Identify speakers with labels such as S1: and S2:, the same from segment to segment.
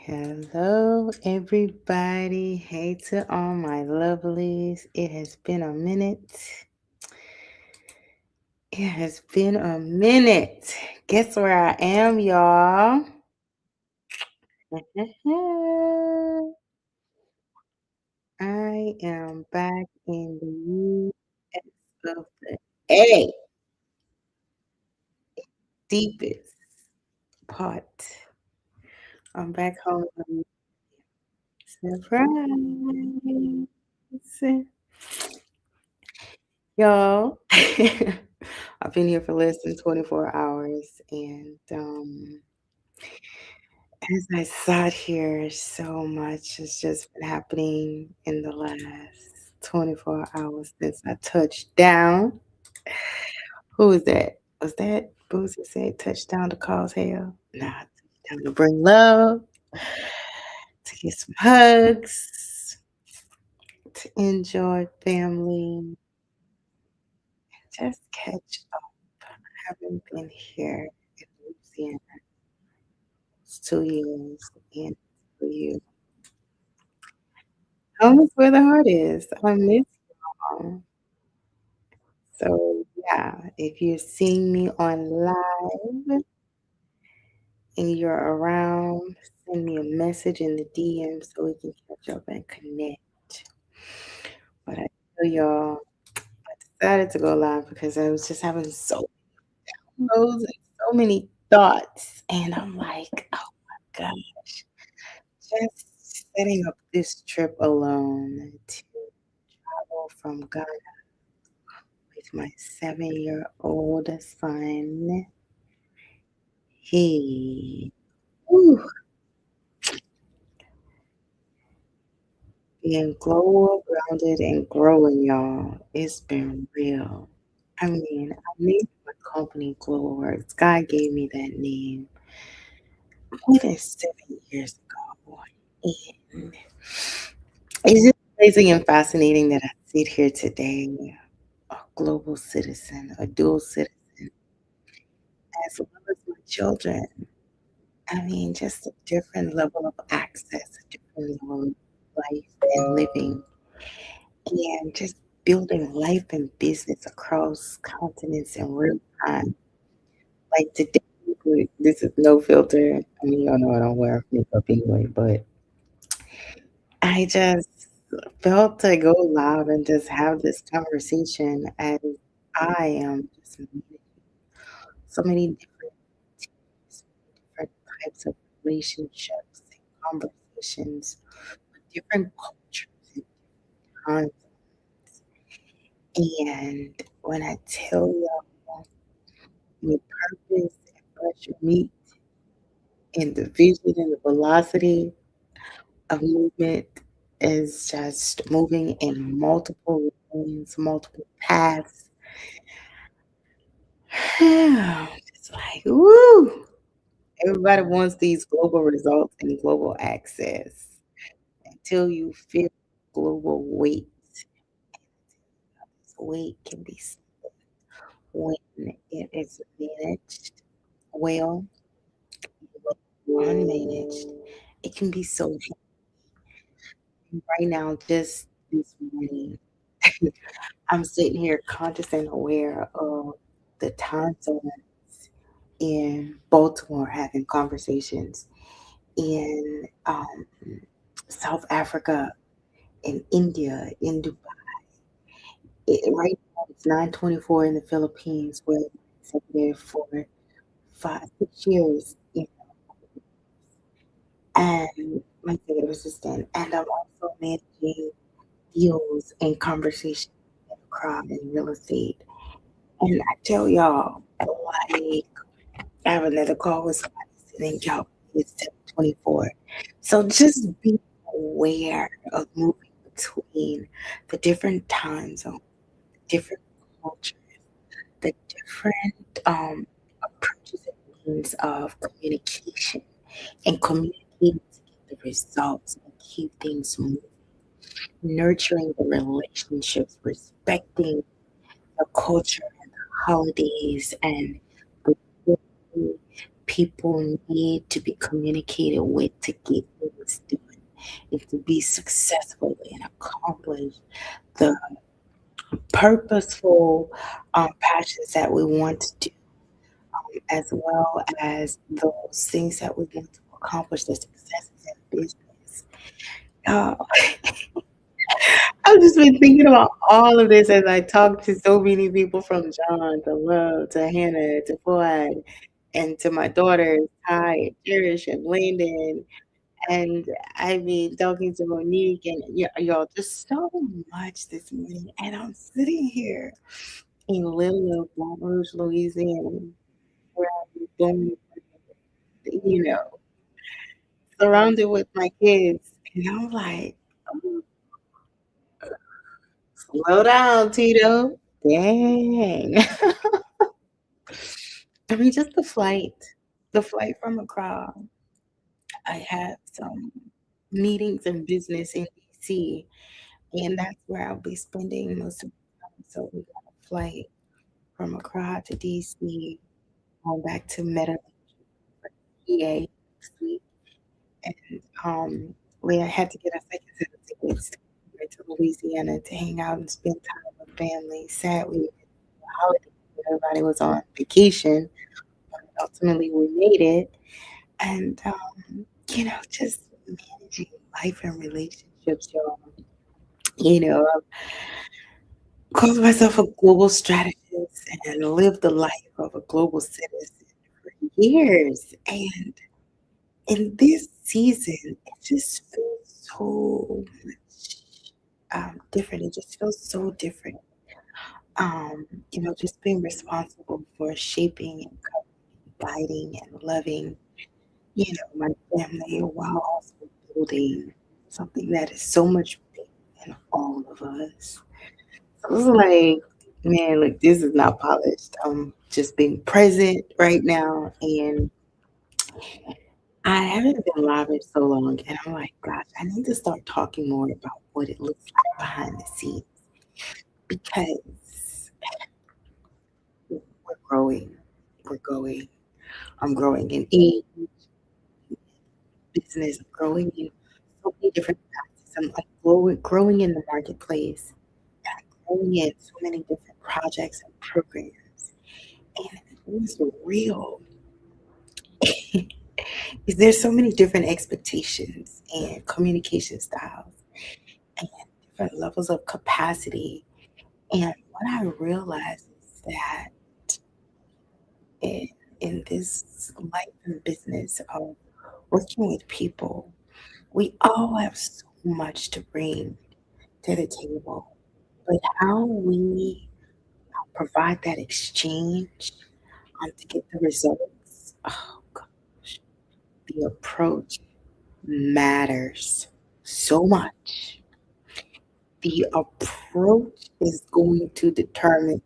S1: Hello, everybody. Hey to all my lovelies. It has been a minute. It has been a minute. Guess where I am, y'all? I am back in the US of the A, deepest part. I'm back home. Surprise. Y'all, I've been here for less than 24 hours, and as I sat here, so much has just been happening in the last 24 hours since I touched down. Who was that? Was that Boosie said touchdown to cause hell? Nah, touchdown to bring love, to get some hugs, to enjoy family, just catch up. I haven't been here in Louisiana. It's 2 years, and for you. Home is where the heart is. I miss y'all. So yeah, if you're seeing me on live and you're around, send me a message in the DM so we can catch up and connect. But I tell y'all, I decided to go live because I was just having so many lows and so many thoughts. And I'm like, oh my gosh, just setting up this trip alone to travel from Ghana with my 7-year-old son. He, whew, being global, grounded, and growing, y'all. It's been real. I mean, I named my company Global Works. God gave me that name more than 7 years ago. And it's just amazing and fascinating that I sit here today, a global citizen, a dual citizen, as well as my children. I mean, just a different level of access, a different level of life and living, and just building life and business across continents in real time. Like today, this is no filter. I mean, y'all know I don't wear makeup anyway, but I just felt to go live and just have this conversation as I am just meeting so many different teams, different types of relationships and conversations with different cultures and times. And when I tell y'all the purpose and pressure meet and the vision and the velocity of movement is just moving in multiple lanes, multiple paths. It's like, woo! Everybody wants these global results and global access until you feel global weight. This weight can be when it is managed well, unmanaged. It can be so heavy. Right now, just this morning, I'm sitting here conscious and aware of the time zones in Baltimore having conversations in South Africa, in India, in Dubai. Right now, it's 9:24 in the Philippines, where I've been there for 5, 6 years. And my executive assistant, and I'm also managing deals and conversations in the crowd in real estate. And I tell y'all, like, I have another call with somebody sitting out. It's 7:24. So just be aware of moving between the different time zones, different cultures, the different approaches and means of communication and communicating to get the results and keep things moving, nurturing the relationships, respecting the culture and the holidays and the way people need to be communicated with to get it's doing is to be successful and accomplish the purposeful passions that we want to do, as well as those things that we want to accomplish, the successes in business. Uh, I've just been thinking about all of this as I talk to so many people from John to Love to Hannah to Fuad and to my daughters, Ty and Cherish and Landon. And I've been talking to Monique and y'all just so much this morning. And I'm sitting here in little old Baton Rouge, Louisiana, where I was born, you know, surrounded with my kids. And I'm like, oh, slow down, Tito. Dang. I mean, just the flight from Accra. I have some meetings and business in DC, and that's where I'll be spending most of the time. So we got a flight from Accra to DC, going back to Meta PA next week. And we had to get a second set of tickets to go to Louisiana to hang out and spend time with family. Sadly, the holiday, everybody was on vacation, but ultimately we made it. And just managing life and relationships, y'all. I've called myself a global strategist and lived the life of a global citizen for years. And in this season, it just feels so much different. It just feels so different. Just being responsible for shaping and guiding and loving, my family while also building something that is so much bigger than all of us. So it's like, man, look, this is not polished. I'm just being present right now. And I haven't been live in so long. And I'm like, gosh, I need to start talking more about what it looks like behind the scenes because we're growing. We're going. I'm growing in age, business, I'm growing in so many different facets. I'm growing in the marketplace. I'm growing in so many different projects and programs. And what's real is there's so many different expectations and communication styles and different levels of capacity. And what I realize is that in, in this life and business of working with people, we all have so much to bring to the table. But how we provide that exchange to get the results, oh gosh, the approach matters so much. The approach is going to determine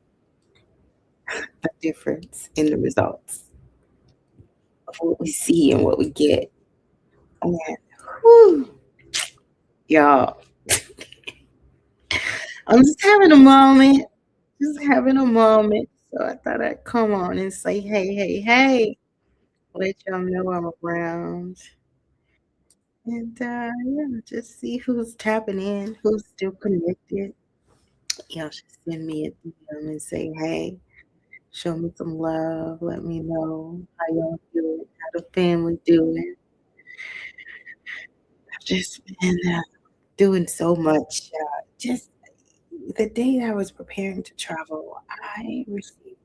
S1: the difference in the results of what we see and what we get. And whew, y'all, I'm just having a moment, just having a moment. So I thought I'd come on and say, hey, hey, hey, let y'all know I'm around. And yeah, just see who's tapping in, who's still connected. Y'all should send me a DM and say, hey, show me some love. Let me know how y'all doing, how the family doing. I've just been doing so much. Just the day I was preparing to travel, I received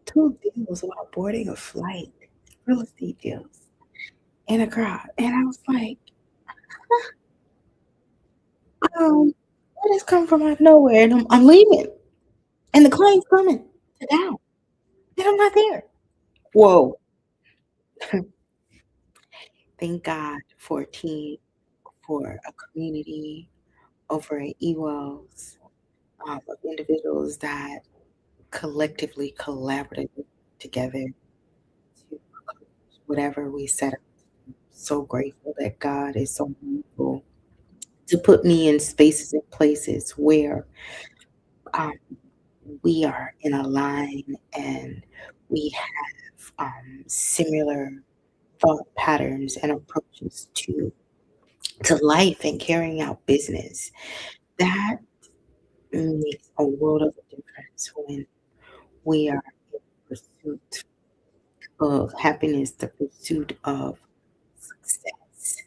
S1: two deals while boarding a flight, real estate deals in a crowd. And I was like, what has come from out of nowhere? And I'm leaving. And the client's coming to town. And I'm not there. Whoa. Thank God for a team, for a community, over at Ewells, of individuals that collectively collaborated together to accomplish whatever we set out. So grateful that God is so mindful to put me in spaces and places where um, we are in a line and we have similar thought patterns and approaches to life and carrying out business. That makes a world of a difference when we are in pursuit of happiness, the pursuit of success,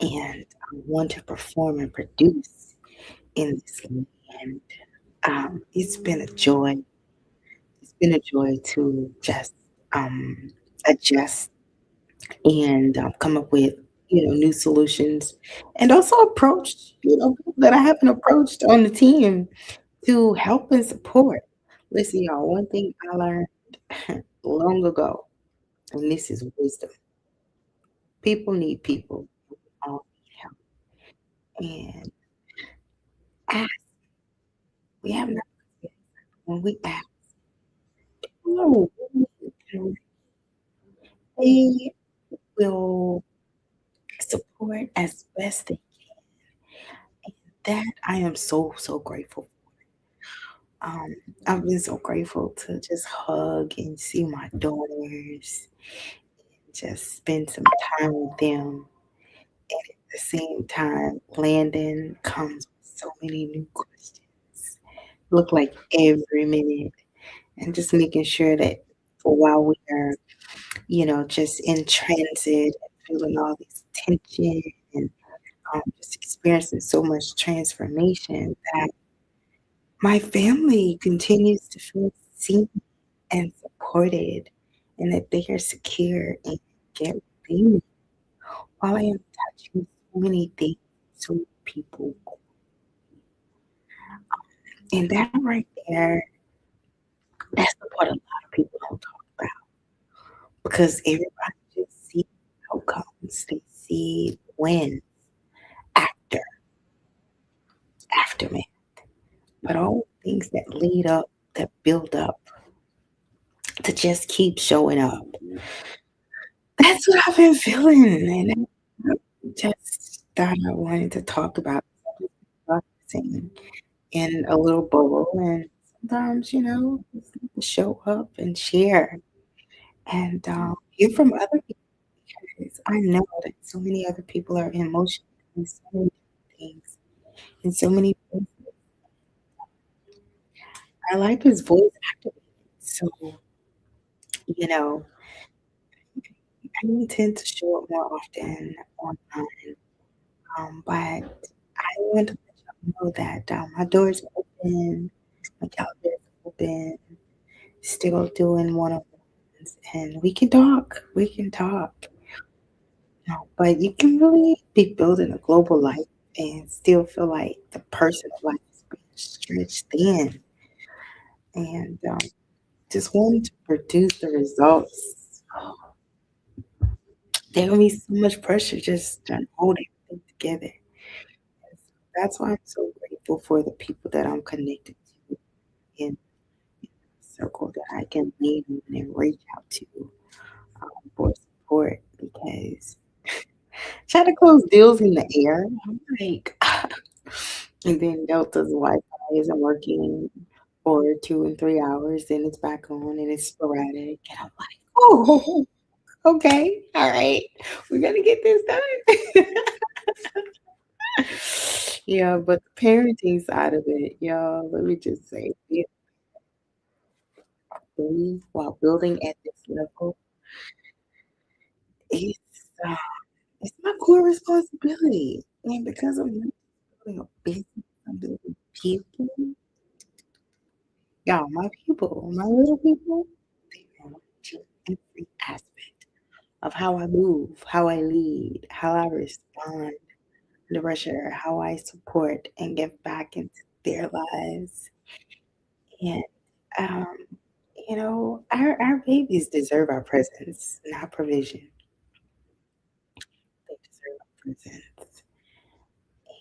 S1: and want to perform and produce in this land. It's been a joy. It's been a joy to just um, adjust and come up with new solutions, and also approach people that I haven't approached on the team to help and support. Listen, y'all, one thing I learned long ago, and this is wisdom: people need people. We all need help, and ask. We have not when we ask. No, they will support as best they that I am so grateful. Um, I've been so grateful to just hug and see my daughters, just spend some time with them. And at the same time, Landon comes with so many new questions. Look like every minute. And just making sure that for while we are, just in transit and feeling all this tension and just experiencing so much transformation, that my family continues to feel seen and supported, and that they are secure and get what they need while I am touching so many things, so many people. And that right there, that's the part a lot of people don't talk about, because everybody just sees outcomes. They see wins after, aftermath. But all the things that lead up, that build up to just keep showing up. That's what I've been feeling. And I just thought I wanted to talk about processing in a little bubble. And sometimes, just need to show up and share and hear from other people. Because I know that so many other people are in motion and so many things and so many things. Our life is voice activated. So, you know, I intend to show up more often online. But I want to let y'all know that my doors are open, my calendar is open, still doing one-on-ones, and we can talk. We can talk. But you can really be building a global life and still feel like the personal life is being stretched thin. And just wanting to produce the results. There will be so much pressure just trying to hold everything together. That's why I'm so grateful for the people that I'm connected to in the circle that I can lean on and reach out to for support, because trying to close deals in the air, I'm like, and then Delta's Wi-Fi isn't working for 2 and 3 hours, then it's back on and it's sporadic, and I'm like, oh, okay, all right, we're gonna get this done. Yeah, but the parenting side of it, y'all, let me just say, while building at this level, it's uh, it's my core responsibility, and because I'm not building a business, I'm building people. Y'all, my people, my little people, they want every aspect of how I move, how I lead, how I respond under pressure, how I support and give back into their lives. And, um, our babies deserve our presence, not provision. They deserve our presence.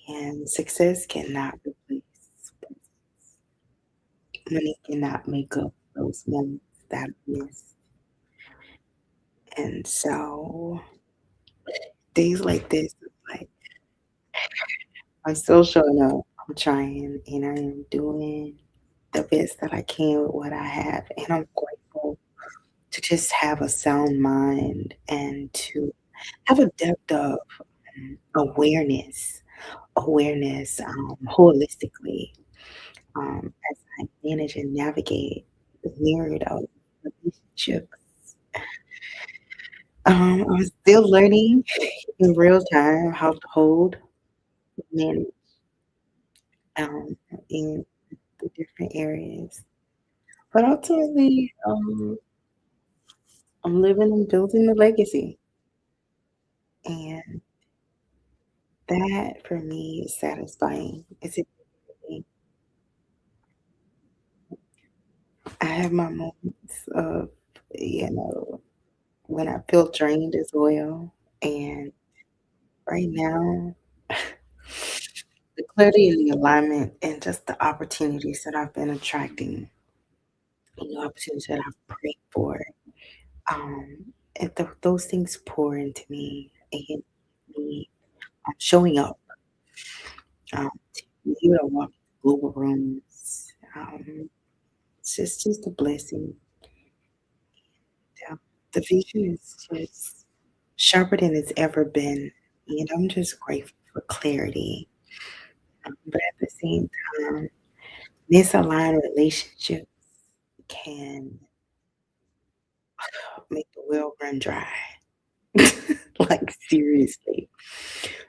S1: And success cannot replace presence. Money cannot make up those moments that I miss. And so days like this, like I'm still showing up. I'm trying and I am doing the best that I can with what I have. And I'm grateful to just have a sound mind and to have a depth of awareness, holistically, as I manage and navigate the myriad of relationships. I'm still learning in real time how to hold, manage, in the different areas. But ultimately, I'm living and building a legacy, and that for me is satisfying. I have my moments of, you know, when I feel drained as well. And right now, the clarity and the alignment and just the opportunities that I've been attracting and the opportunities that I've prayed for, those things pour into me and me showing up to be able to walk into global rooms. It's just a blessing. Yeah. The vision is just sharper than it's ever been. And I'm just grateful for clarity. But at the same time, misaligned relationships can make the well run dry. Like, seriously.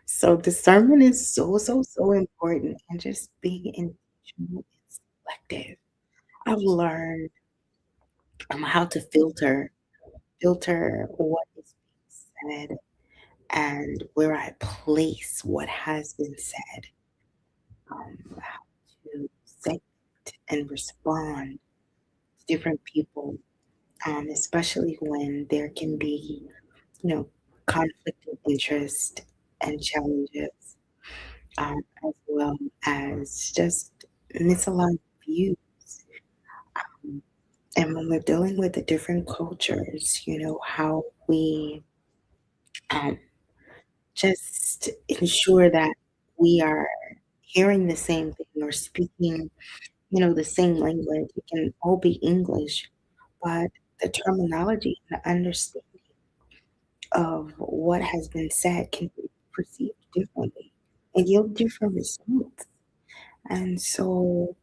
S1: So, discernment is so, so, so important. And just being intentional and selective. I've learned how to filter what is being said and where I place what has been said, how to segment and respond to different people, especially when there can be, you know, conflict of interest and challenges, as well as just misaligned views. Um, and when we're dealing with the different cultures, how we um, just ensure that we are hearing the same thing or speaking, the same language. It can all be English, but the terminology and the understanding of what has been said can be perceived differently and yield different results. And so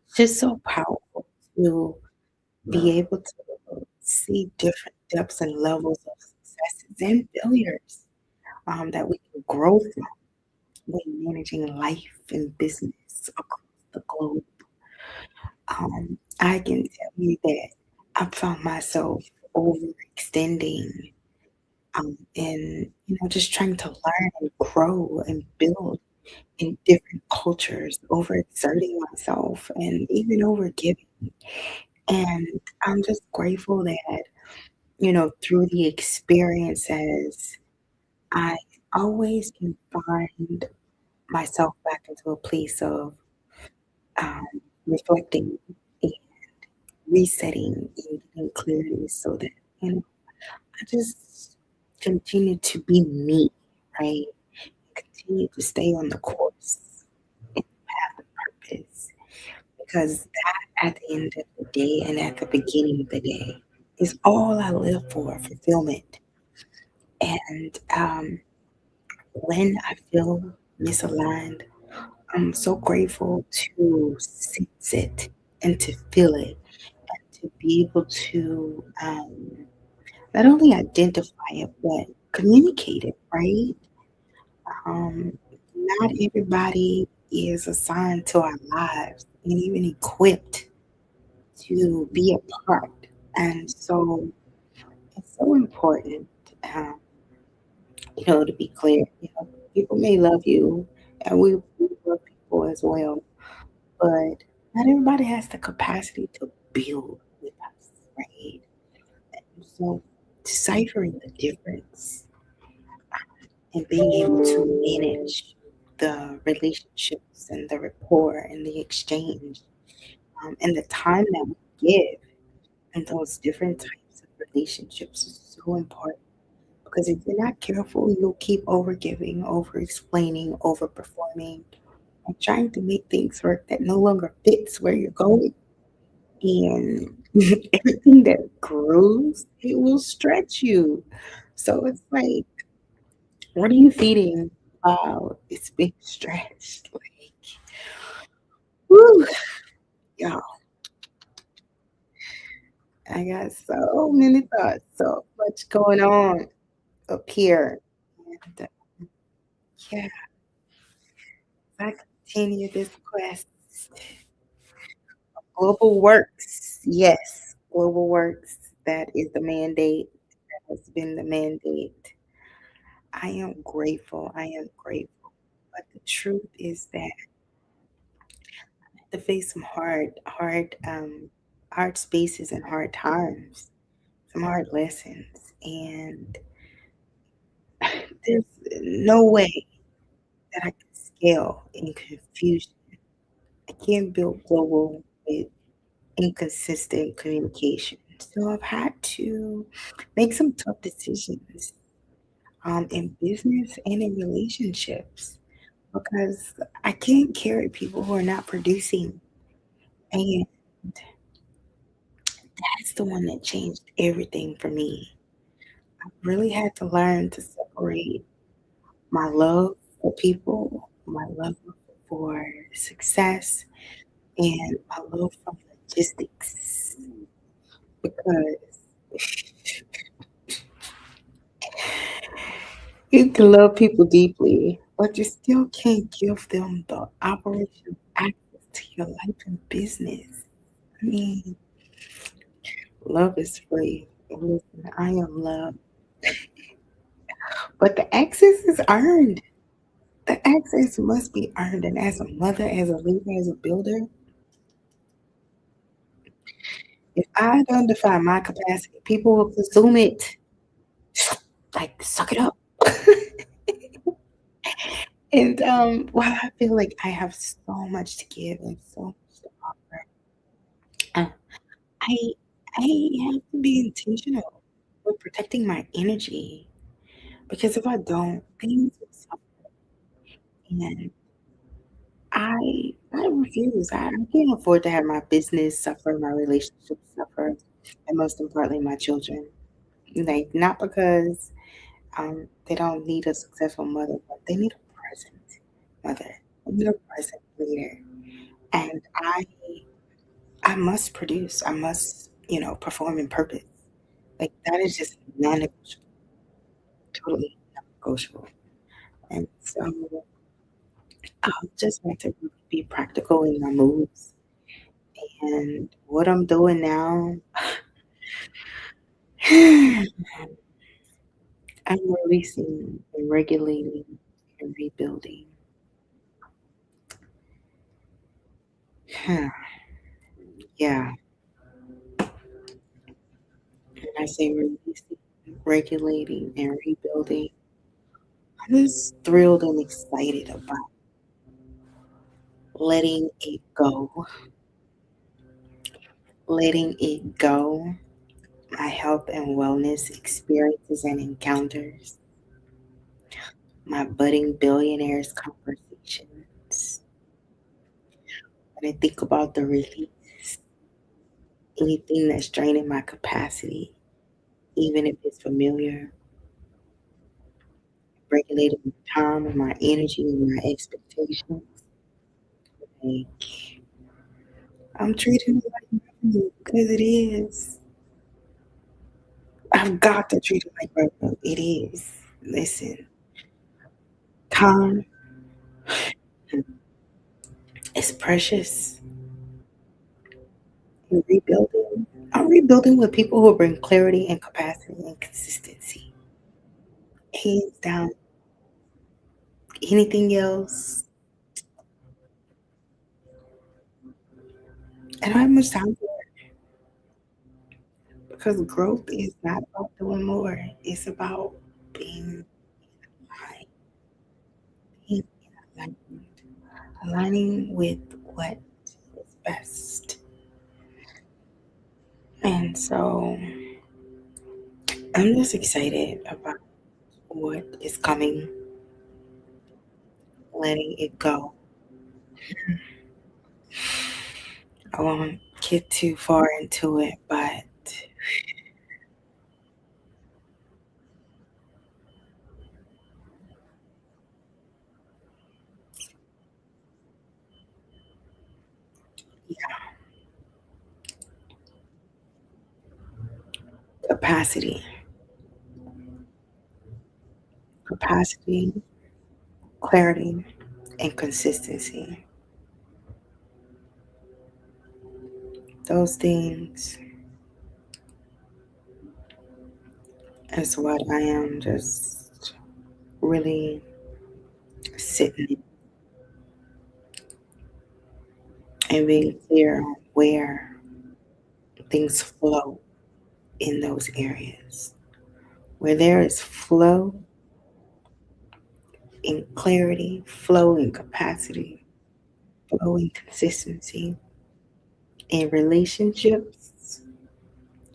S1: it's just so powerful to be able to see different depths and levels of successes and failures, that we can grow from when managing life and business across the globe. I can tell you that I found myself overextending, and just trying to learn and grow and build in different cultures, overexerting myself and even overgiving. And I'm just grateful that, through the experiences, I always can find myself back into a place of um, reflecting and resetting and getting clarity so that, you know, I just continue to be me, right? Continue to stay on the course and path of purpose. Because that, at the end of the day and at the beginning of the day, is all I live for, fulfillment. And when I feel misaligned, I'm so grateful to sense it and to feel it and to be able to not only identify it, but communicate it, right? Not everybody is assigned to our lives and even equipped to be a part. And so it's so important, um, to be clear. People may love you, and we love people as well, but not everybody has the capacity to build with us, right? And so deciphering the difference and being able to manage the relationships and the rapport and the exchange, and the time that we give in those different types of relationships is so important. Because if you're not careful, you'll keep over giving, over explaining, over performing, and trying to make things work that no longer fits where you're going. And Everything that grows, it will stretch you. So it's like, what are you feeding? Wow, it's being stretched. Like, woo, y'all, I got so many thoughts, so much going on up here. And yeah, I continue this quest. Global works. Yes, global works. That is the mandate. That has been the mandate. I am grateful. I am grateful. But the truth is that I have to face some hard spaces and hard times, some hard lessons. And there's no way that I can scale in confusion. I can't build global with inconsistent communication. So I've had to make some tough decisions in business and in relationships because I can't carry people who are not producing. And that's the one that changed everything for me. I really had to learn to separate my love for people, my love for success, and my love for logistics because you can love people deeply, but you still can't give them the operational access to your life and business. I mean, love is free. Listen, I am love. But the access is earned. The access must be earned. And as a mother, as a leader, as a builder, if I don't define my capacity, people will consume it. Like, suck it up. And while I feel like I have so much to give and so much to offer, uh, I I have to be intentional with protecting my energy because if I don't, things will suffer. And I refuse. I can't afford to have my business suffer, my relationships suffer, and most importantly, my children. Like not because they don't need a successful mother, but they need a present mother. They need a present leader. And I must produce. I must, perform in purpose. Like that is just non-negotiable, totally non-negotiable. And so I just want to really be practical in my moves. And what I'm doing now, I'm releasing and regulating and rebuilding. Yeah, when I say releasing, regulating, and rebuilding, I'm just thrilled and excited about letting it go, letting it go. My health and wellness experiences and encounters, my budding billionaires conversations. When I think about the release, anything that's draining my capacity, even if it's familiar, regulating my time and my energy and my expectations. Like, I'm treating it like revenue because it is. I've got to treat it like revenue. It is. Listen, time is precious. And rebuilding. I'm rebuilding with people who bring clarity and capacity and consistency. Hands down. Anything else, I don't have much time for it because growth is not about doing more. It's about being aligned, being in alignment, aligning with what is best. And so I'm just excited about what is coming, letting it go. I want get too far into it, but yeah, capacity, capacity, clarity, and consistency. Those things is what I am just really sitting and being clear on where things flow in those areas. Where there is flow in clarity, flow in capacity, flow in consistency in relationships,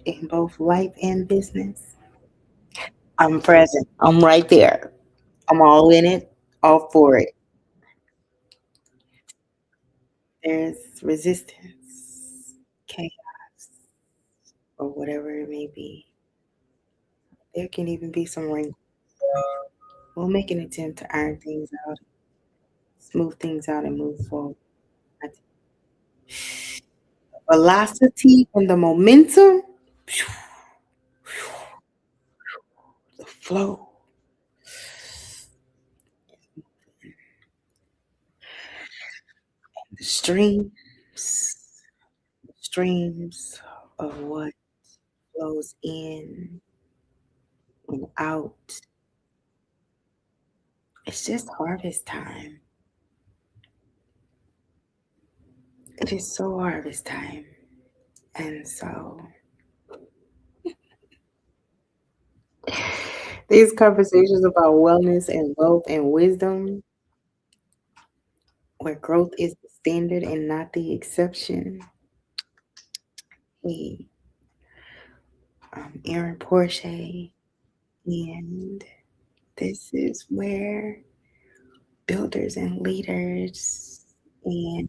S1: in both life and business. I'm present. I'm right there. I'm all in it, all for it. There's resistance, chaos, or whatever it may be. There can even be some wrinkles. We'll make an attempt to iron things out, smooth things out, and move forward. That's velocity and the momentum, the flow, the streams of what flows in and out. It's just harvest time. It is so harvest time. And so these conversations about wellness and wealth and wisdom, where growth is the standard and not the exception. Hey, Aaron Porsche, and this is where builders and leaders and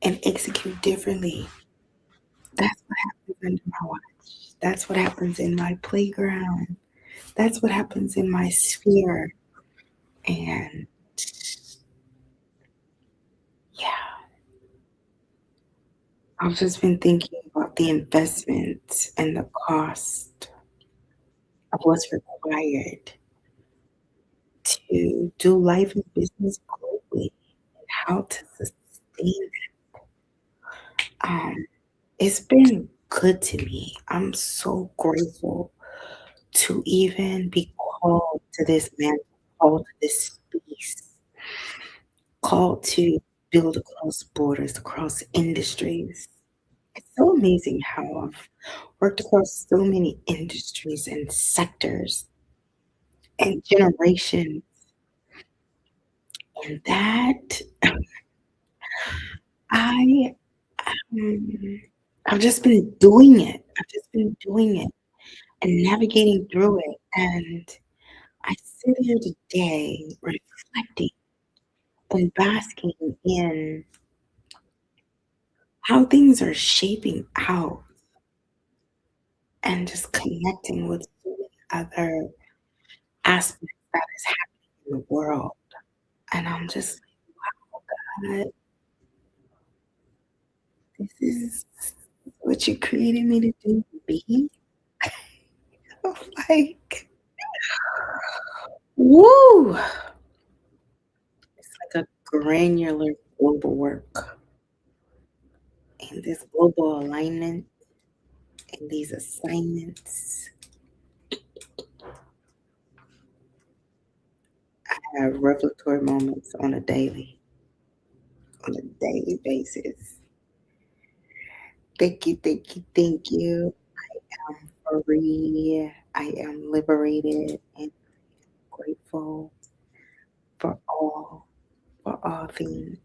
S1: and execute differently. That's what happens under my watch. That's what happens in my playground. That's what happens in my sphere. And yeah, I've just been thinking about the investment and the cost of what's required to do life and business globally and how to sustain it. It's been good to me. I'm so grateful to even be called to this man, called to this space, called to build across borders, across industries. It's so amazing how I've worked across so many industries and sectors and generations, and that I um, I've just been doing it. I've just been doing it and navigating through it. And I sit here today reflecting and basking in how things are shaping out and just connecting with so many other aspects that is happening in the world. And I'm just like, God, this is what you created me to do, be. Like, woo! It's like a granular global work and this global alignment and these assignments. I have revelatory moments on a daily basis. Thank you, thank you, thank you. I'm free. I am liberated and grateful for all things.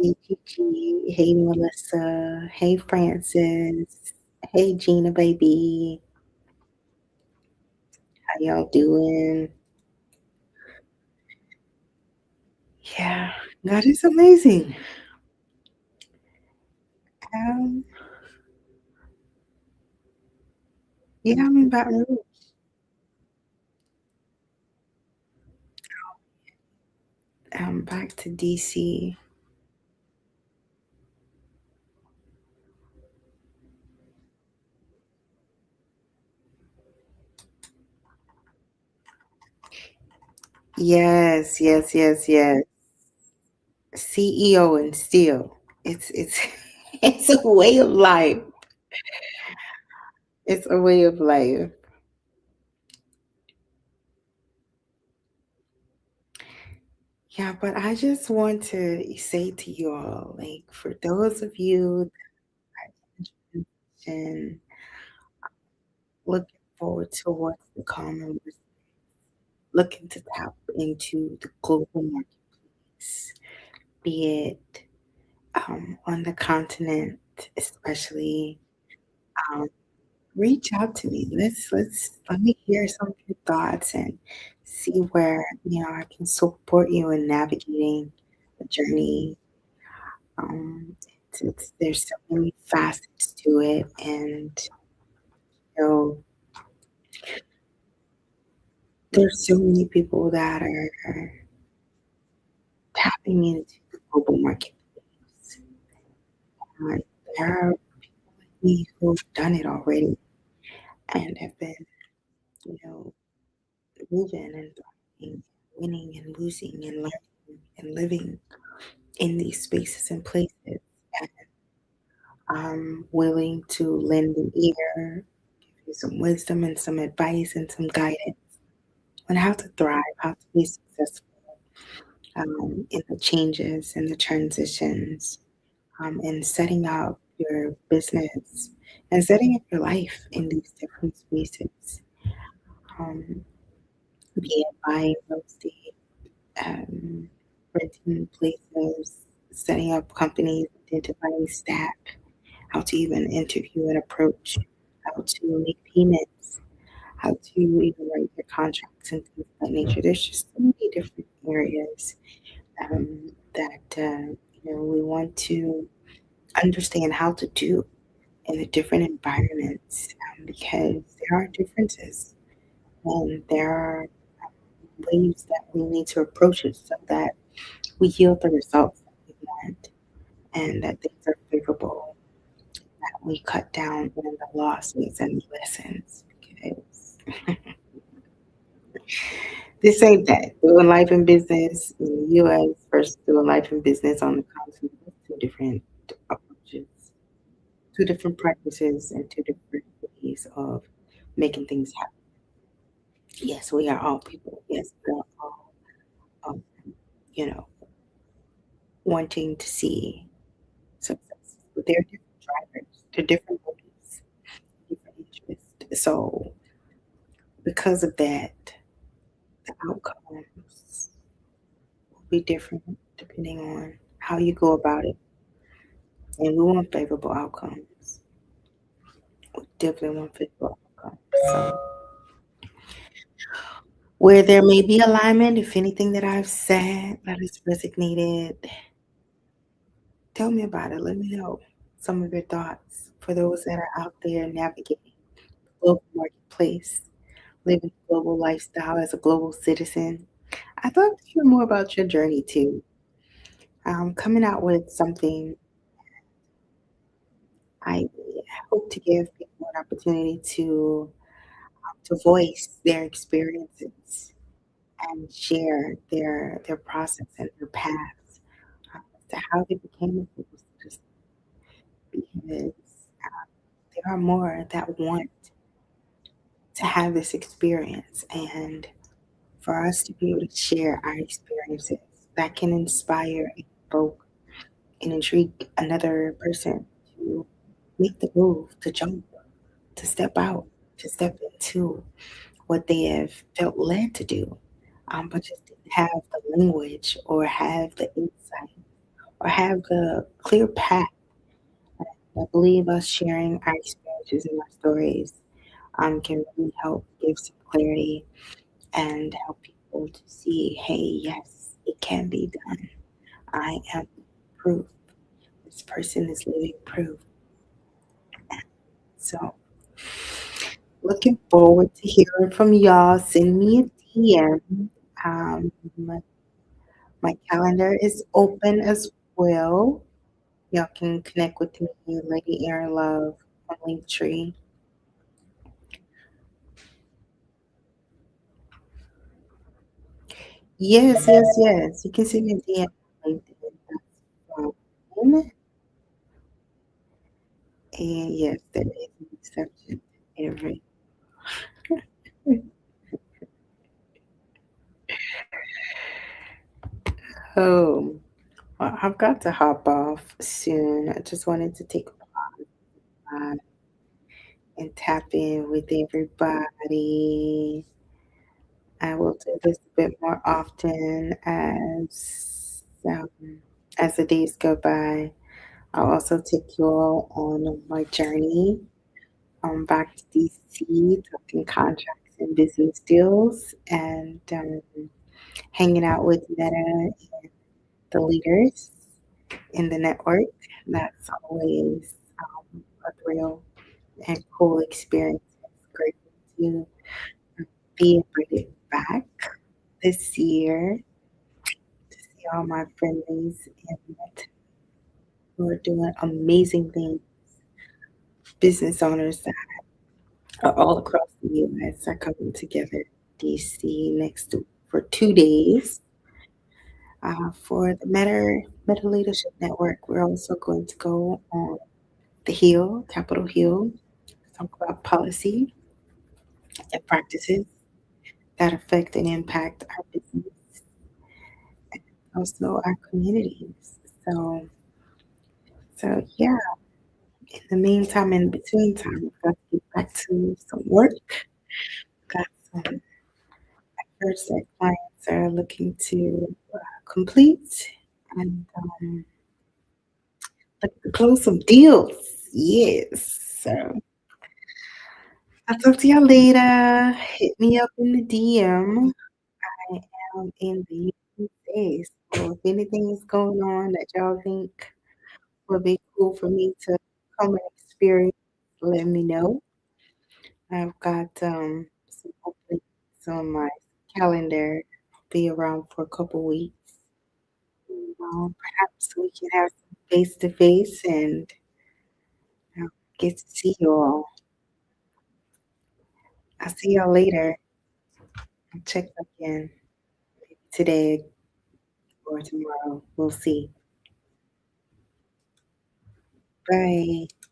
S1: Hey Gigi, hey Melissa, hey Francis, hey Gina baby. How y'all doing? Yeah, God is amazing. Um, yeah, I'm in Baton Rouge. Back to DC. Yes, yes, yes, yes. CEO and still. It's it's a way of life. It's a way of life. Yeah, but I just want to say to you all, like for those of you that are and looking forward to what's to come and we're looking to tap into the global marketplace, be it on the continent, especially, um, reach out to me. Let me hear some of your thoughts and see where I can support you in navigating the journey. There's so many facets to it, and you know, there's so many people that are tapping into the global marketplace. And there are me who've done it already and have been, you know, moving and thriving, winning and losing and learning and living in these spaces and places. And I'm willing to lend an ear, give you some wisdom and some advice and some guidance on how to thrive, how to be successful in the changes and the transitions, and setting up your business and setting up your life in these different spaces. Um, be it buying real estate, um, renting places, setting up companies, identifying staff, how to even interview and approach, how to make payments, how to even write your contracts and things of that nature. There's just so many different areas that we want to understand how to do in the different environments, because there are differences and there are ways that we need to approach it so that we yield the results that we want and that things are favorable, that we cut down on the losses and the lessons, because this ain't that. Doing life and business in the US versus doing life and business on the continent is two different approaches, two different practices, and two different ways of making things happen. Yes, we are all people. Yes, we are all, um, you know, wanting to see success. But they're different drivers, they're different motives, different interests. So, because of that, the outcomes will be different depending on how you go about it. And we want favorable outcomes. We definitely want favorable outcomes. So, where there may be alignment, if anything that I've said that has resonated, tell me about it. Let me know some of your thoughts for those that are out there navigating the global marketplace, living a global lifestyle as a global citizen. I'd love to hear more about your journey too. Coming out with something, I hope to give people an opportunity to voice their experiences and share their process and their paths, to how they became a global citizen, because there are more that want to have this experience, and for us to be able to share our experiences that can inspire and evoke and intrigue another person to make the move, to jump, to step out, to step into what they have felt led to do, but just didn't have the language or have the insight or have the clear path. I believe us sharing our experiences and our stories can really help give some clarity and help people to see, hey, yes, It can be done. I am proof. This person is living proof. So, looking forward to hearing from y'all. Send me a DM. My calendar is open as well. Y'all can connect with me, Lady Aaron Love, on Linktree. Yes, yes, yes. You can send me a DM on LinkedIn. That's fine. And yes, there is an exception to every. Oh, well, I've got to hop off soon. I just wanted to take a while and tap in with everybody. I will do this a bit more often as the days go by. I'll also take you all on my journey back to DC, talking contracts and business deals, and hanging out with Meta and the leaders in the network. That's always a thrill and cool experience. It's great to be invited back this year to see all my friendlies and who are doing amazing things. Business owners that are all across the U.S. are coming together in DC for 2 days. For the Meta Leadership Network, we're also going to go on the Hill, Capitol Hill, talk about policy and practices that affect and impact our business, also our communities. So yeah. In the meantime, in between time, I've got to get back to some work. Got some efforts that clients are looking to complete, and looking to close some deals. Yes. So I'll talk to y'all later. Hit me up in the DM. I am in the USA. So if anything is going on that y'all think would be cool for me to come and experience, let me know. I've got some openings on my calendar. I'll be around for a couple weeks. Perhaps we can have some face to face and get to see you all. I'll see y'all later. I'll check back in maybe today or tomorrow. We'll see. Bye.